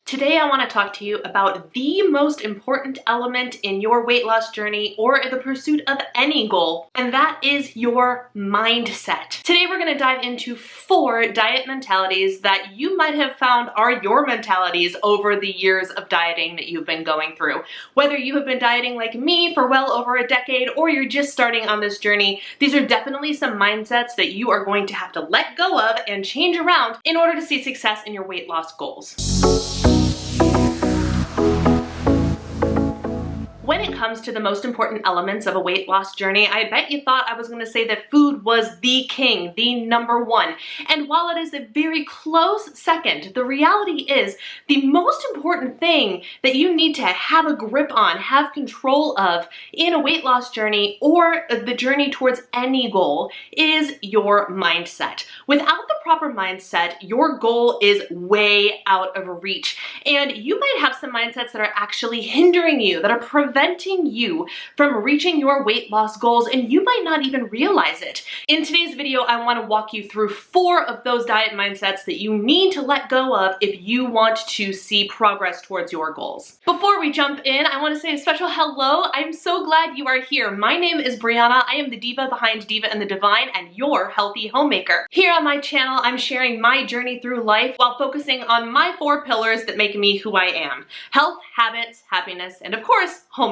Today I want to talk to you about the most important element in your weight loss journey or the pursuit of any goal, and that is your mindset. Today we're going to dive into 4 diet mentalities that you might have found are your mentalities over the years of dieting that you've been going through. Whether you have been dieting like me for well over a decade or you're just starting on this journey, these are definitely some mindsets that you are going to have to let go of and change around in order to see success in your weight loss goals. When it comes to the most important elements of a weight loss journey, I bet you thought I was going to say that food was the king, the number one. And while it is a very close second, the reality is the most important thing that you need to have a grip on, have control of in a weight loss journey or the journey towards any goal is your mindset. Without the proper mindset, your goal is way out of reach. And you might have some mindsets that are actually hindering you, that are preventing you from reaching your weight loss goals, and you might not even realize it. In today's video, I want to walk you through 4 of those diet mindsets that you need to let go of if you want to see progress towards your goals. Before we jump in, I want to say a special hello. I'm so glad you are here. My name is Brianna. I am the diva behind Diva and the Divine and your healthy homemaker. Here on my channel, I'm sharing my journey through life while focusing on my 4 pillars that make me who I am: health, habits, happiness, and of course, homemaking.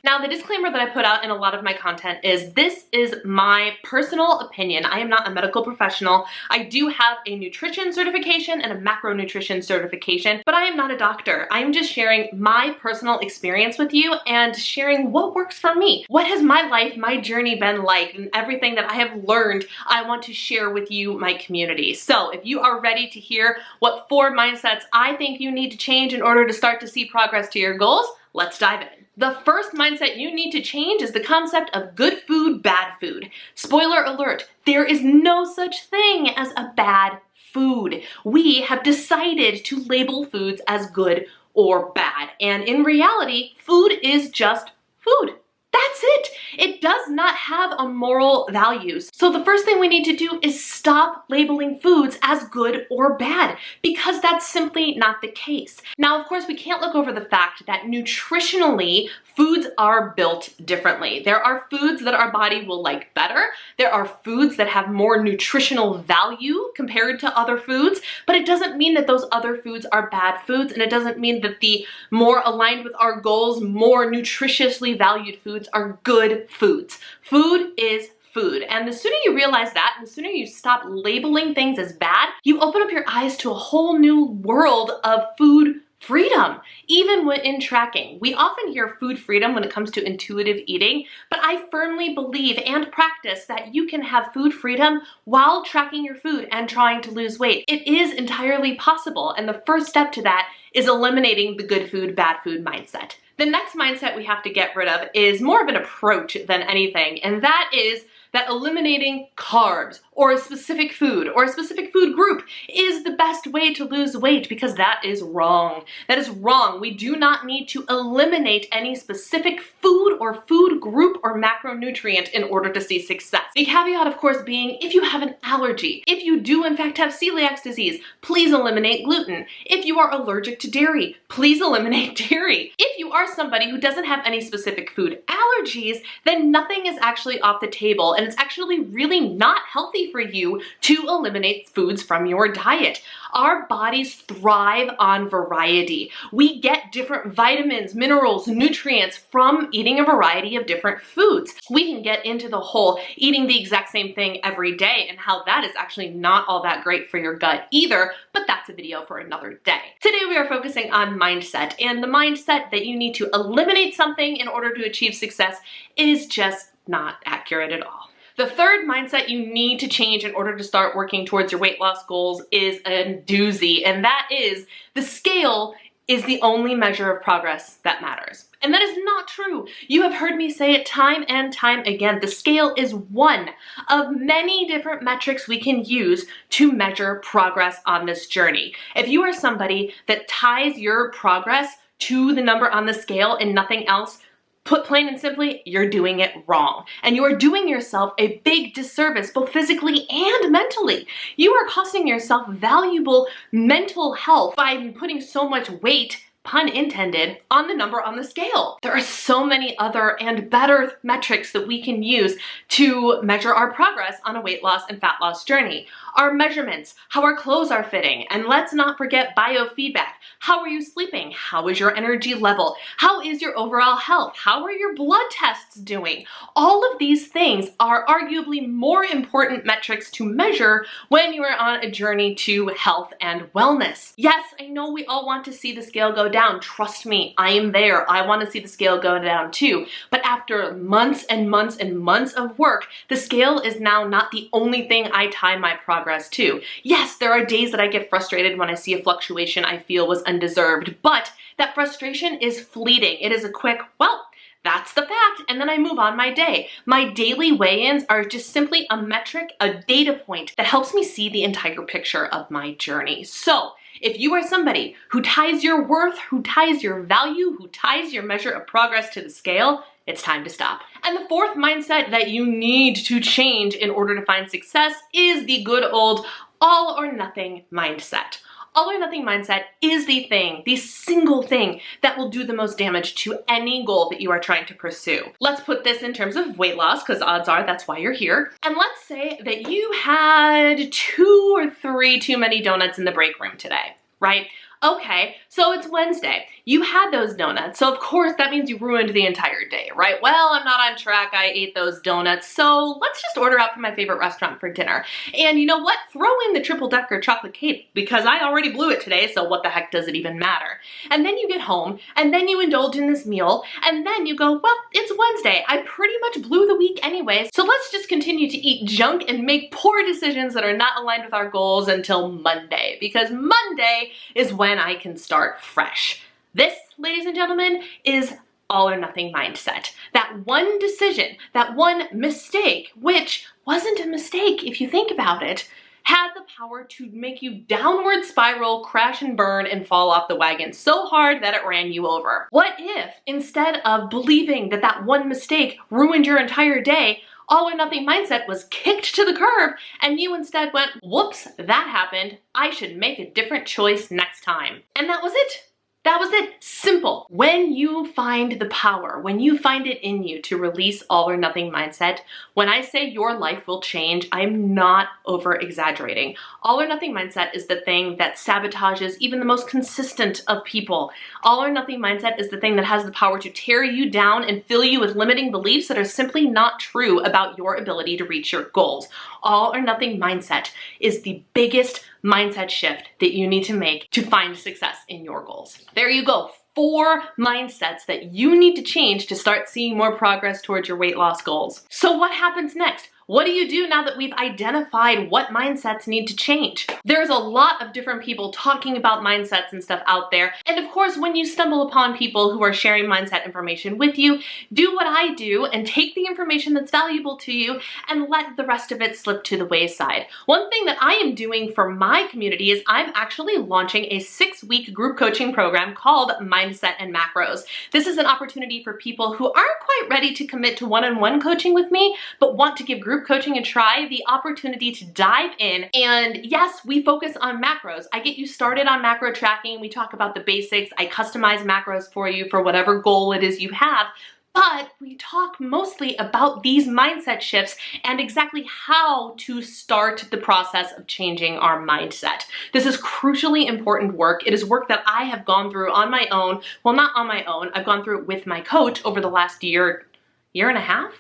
Now, the disclaimer that I put out in a lot of my content is this is my personal opinion. I am not a medical professional. I do have a nutrition certification and a macronutrition certification, but I am not a doctor. I am just sharing my personal experience with you and sharing what works for me. What has my life, my journey been like, and everything that I have learned, I want to share with you, my community. So if you are ready to hear what 4 mindsets I think you need to change in order to start to see progress to your goals, let's dive in. The first mindset you need to change is the concept of good food, bad food. Spoiler alert, there is no such thing as a bad food. We have decided to label foods as good or bad, and in reality, food is just food. That's it. It does not have a moral value. So the first thing we need to do is stop labeling foods as good or bad, because that's simply not the case. Now, of course, we can't look over the fact that nutritionally, foods are built differently. There are foods that our body will like better. There are foods that have more nutritional value compared to other foods, but it doesn't mean that those other foods are bad foods, and it doesn't mean that the more aligned with our goals, more nutritiously valued foods are good foods. Food is food. And the sooner you realize that, and the sooner you stop labeling things as bad, you open up your eyes to a whole new world of food freedom, even in tracking. We often hear food freedom when it comes to intuitive eating, but I firmly believe and practice that you can have food freedom while tracking your food and trying to lose weight. It is entirely possible, and the first step to that is eliminating the good food, bad food mindset. The next mindset we have to get rid of is more of an approach than anything, and that is that eliminating carbs or a specific food or a specific food group is the best way to lose weight, because that is wrong. That is wrong. We do not need to eliminate any specific food or food group or macronutrient in order to see success. The caveat, of course, being if you have an allergy, if you do in fact have celiac disease, please eliminate gluten. If you are allergic to dairy, please eliminate dairy. If you are somebody who doesn't have any specific food allergies, then nothing is actually off the table, and it's actually really not healthy for you to eliminate foods from your diet. Our bodies thrive on variety. We get different vitamins, minerals, nutrients from eating a variety of different foods. We can get into the whole eating the exact same thing every day and how that is actually not all that great for your gut either, but that's a video for another day. Today we are focusing on mindset, and the mindset that you need to eliminate something in order to achieve success is just not accurate at all. The third mindset you need to change in order to start working towards your weight loss goals is a doozy, and that is the scale is the only measure of progress that matters. And that is not true. You have heard me say it time and time again. The scale is one of many different metrics we can use to measure progress on this journey. If you are somebody that ties your progress to the number on the scale and nothing else, Put plain and simply, you're doing it wrong. And you are doing yourself a big disservice, both physically and mentally. You are costing yourself valuable mental health by putting so much weight, pun intended, on the number on the scale. There are so many other and better metrics that we can use to measure our progress on a weight loss and fat loss journey. Our measurements, how our clothes are fitting, and let's not forget biofeedback. How are you sleeping? How is your energy level? How is your overall health? How are your blood tests doing? All of these things are arguably more important metrics to measure when you are on a journey to health and wellness. Yes, I know we all want to see the scale go down. Trust me, I am there. I want to see the scale go down too. But after months and months and months of work, the scale is now not the only thing I tie my progress to. Yes, there are days that I get frustrated when I see a fluctuation I feel was undeserved, but that frustration is fleeting. It is a quick, well, that's the fact, and then I move on my day. My daily weigh-ins are just simply a metric, a data point that helps me see the entire picture of my journey. So, if you are somebody who ties your worth, who ties your value, who ties your measure of progress to the scale, it's time to stop. And the fourth mindset that you need to change in order to find success is the good old all or nothing mindset. All or nothing mindset is the thing, the single thing that will do the most damage to any goal that you are trying to pursue. Let's put this in terms of weight loss, because odds are that's why you're here. And let's say that you had 2 or 3 too many donuts in the break room today, right? Okay, so it's Wednesday. You had those donuts, so of course that means you ruined the entire day, right? Well, I'm not on track, I ate those donuts, so let's just order out from my favorite restaurant for dinner. And you know what? Throw in the triple-decker chocolate cake, because I already blew it today, so what the heck does it even matter? And then you get home, and then you indulge in this meal, and then you go, well, it's Wednesday. I pretty much blew the week anyway, so let's just continue to eat junk and make poor decisions that are not aligned with our goals until Monday, because Monday is when I can start fresh. This, ladies and gentlemen, is all or nothing mindset. That one decision, that one mistake, which wasn't a mistake if you think about it, had the power to make you downward spiral, crash and burn, and fall off the wagon so hard that it ran you over. What if, instead of believing that that one mistake ruined your entire day, all or nothing mindset was kicked to the curb and you instead went, whoops, that happened. I should make a different choice next time. And that was it. That was it. Simple. When you find the power, when you find it in you to release all or nothing mindset, when I say your life will change, I'm not over exaggerating. All or nothing mindset is the thing that sabotages even the most consistent of people. All or nothing mindset is the thing that has the power to tear you down and fill you with limiting beliefs that are simply not true about your ability to reach your goals. All or nothing mindset is the biggest mindset shift that you need to make to find success in your goals. There you go. 4 mindsets that you need to change to start seeing more progress towards your weight loss goals. So what happens next? What do you do now that we've identified what mindsets need to change? There's a lot of different people talking about mindsets and stuff out there. And of course, when you stumble upon people who are sharing mindset information with you, do what I do and take the information that's valuable to you and let the rest of it slip to the wayside. One thing that I am doing for my community is I'm actually launching a 6-week group coaching program called Mindset and Macros. This is an opportunity for people who aren't quite ready to commit to one-on-one coaching with me, but want to give group coaching a try, the opportunity to dive in. And yes, we focus on macros. I get you started on macro tracking. We talk about the basics. I customize macros for you for whatever goal it is you have. But we talk mostly about these mindset shifts and exactly how to start the process of changing our mindset. This is crucially important work. It is work that I have gone through on my own. Well, not on my own. I've gone through it with my coach over the last year and a half.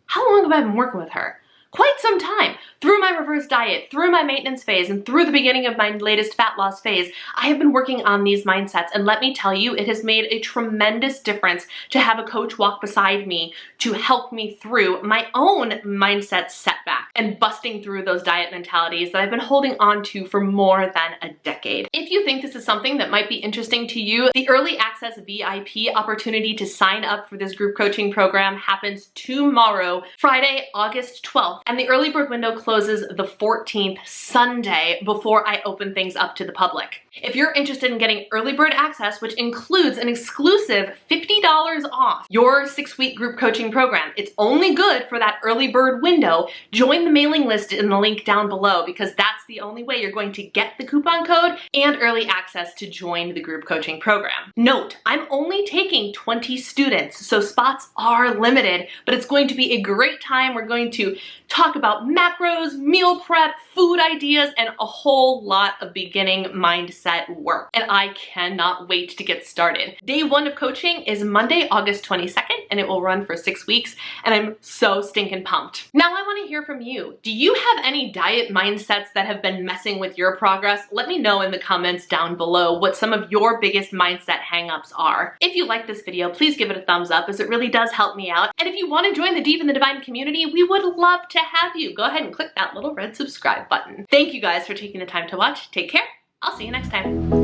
How long have I been working with her? Quite some time. Through my reverse diet, through my maintenance phase, and through the beginning of my latest fat loss phase, I have been working on these mindsets, and let me tell you, it has made a tremendous difference to have a coach walk beside me to help me through my own mindset setback and busting through those diet mentalities that I've been holding on to for more than a decade. If you think this is something that might be interesting to you, the early access VIP opportunity to sign up for this group coaching program happens tomorrow, Friday, August 12th, and the early bird window closes the 14th, Sunday, before I open things up to the public. If you're interested in getting early bird access, which includes an exclusive $50 off your 6-week group coaching program, it's only good for that early bird window. Join the mailing list in the link down below, because that's the only way you're going to get the coupon code and early access to join the group coaching program. Note, I'm only taking 20 students, so spots are limited, but it's going to be a great time. We're going to talk about macros, meal prep, food ideas, and a whole lot of beginning mindset work. And I cannot wait to get started. Day 1 of coaching is Monday, August 22nd, and it will run for 6 weeks, and I'm so stinking pumped. Now I want to hear from you. Do you have any diet mindsets that have been messing with your progress? Let me know in the comments down below what some of your biggest mindset hangups are. If you like this video, please give it a thumbs up, as it really does help me out. And if you want to join the Diva and the Divine community, we would love to have you. Go ahead and click that little red subscribe button. Thank you guys for taking the time to watch. Take care. I'll see you next time.